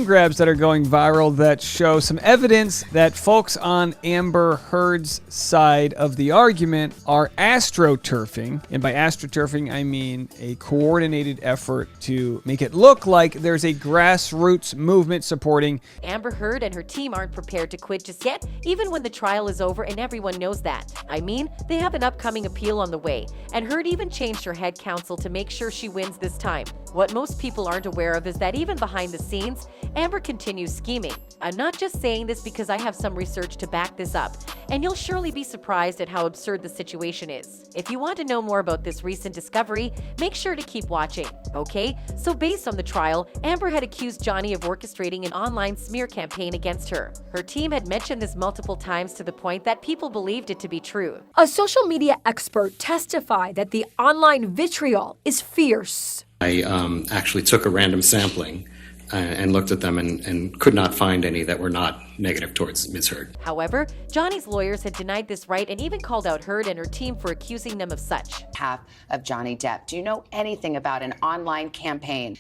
screen grabs that are going viral that show some evidence that folks on Amber Heard's side of the argument are astroturfing. And by astroturfing, I mean a coordinated effort to make it look like there's a grassroots movement supporting Amber Heard and her team aren't prepared to quit just yet, even when the trial is over and everyone knows that. I mean, they have an upcoming appeal on the way, and Heard even changed her head counsel to make sure she wins this time. What most people aren't aware of is that even behind the scenes, Amber continues scheming. I'm not just saying this because I have some research to back this up, and you'll surely be surprised at how absurd the situation is. If you want to know more about this recent discovery, make sure to keep watching. Okay, so based on the trial, Amber had accused Johnny of orchestrating an online smear campaign against her. Her team had mentioned this multiple times to the point that people believed it to be true. A social media expert testified that the online vitriol is fierce. I actually took a random sampling and looked at them and could not find any that were not negative towards Ms. Heard. However, Johnny's lawyers had denied this right and even called out Heard and her team for accusing them of such. On behalf of Johnny Depp, do you know anything about an online campaign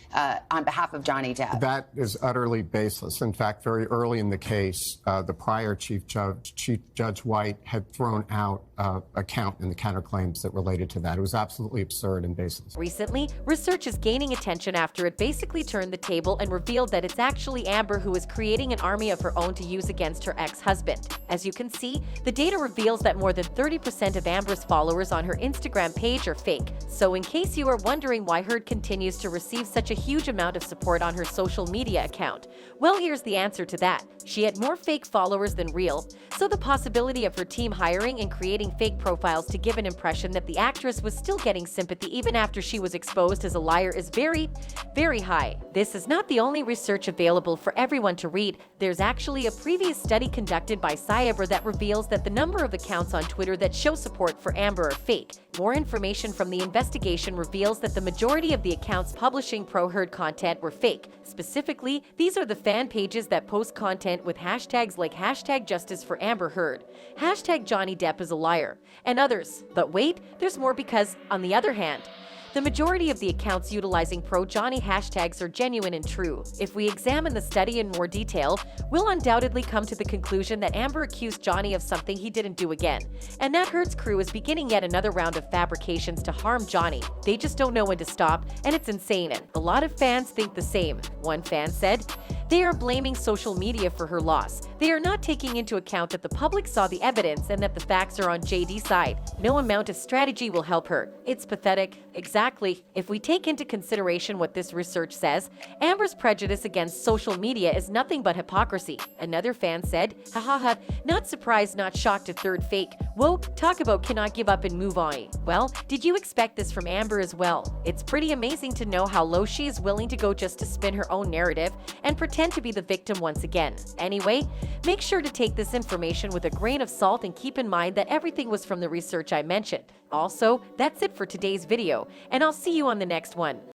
on behalf of Johnny Depp? That is utterly baseless. In fact, very early in the case, the prior Chief Judge White had thrown out a count in the counterclaims that related to that. It was absolutely absurd and baseless. Recently, research is gaining attention after it basically turned the table and revealed that it's actually Amber who is creating an army of her own to use against her ex-husband. As you can see, the data reveals that more than 30% of Amber's followers on her Instagram page are fake. So in case you are wondering why Heard continues to receive such a huge amount of support on her social media account, well, here's the answer to that. She had more fake followers than real, so the possibility of her team hiring and creating fake profiles to give an impression that the actress was still getting sympathy even after she was exposed as a liar is very, very high. This is not the only research available for everyone to read. There's actually a previous study conducted by Cyber that reveals that the number of accounts on Twitter that show support for Amber are fake. More information from the investigation reveals that the majority of the accounts publishing pro-Heard content were fake. Specifically, these are the fan pages that post content with hashtags like #Justice for Amber Heard, #Johnny Depp is a liar, and others. But wait, there's more because, on the other hand, the majority of the accounts utilizing pro-Johnny hashtags are genuine and true. If we examine the study in more detail, we'll undoubtedly come to the conclusion that Amber accused Johnny of something he didn't do again, and that Heard's crew is beginning yet another round of fabrications to harm Johnny. They just don't know when to stop, and it's insane. And a lot of fans think the same. One fan said, "They are blaming social media for her loss. They are not taking into account that the public saw the evidence and that the facts are on JD's side. No amount of strategy will help her. It's pathetic." Exactly. If we take into consideration what this research says, Amber's prejudice against social media is nothing but hypocrisy. Another fan said, "Hahaha, not surprised, not shocked, a third fake. Whoa, talk about cannot give up and move on." Well, did you expect this from Amber as well? It's pretty amazing to know how low she is willing to go just to spin her own narrative and pretend to be the victim once again. Anyway, make sure to take this information with a grain of salt and keep in mind that everything was from the research I mentioned. Also, that's it for today's video, and I'll see you on the next one.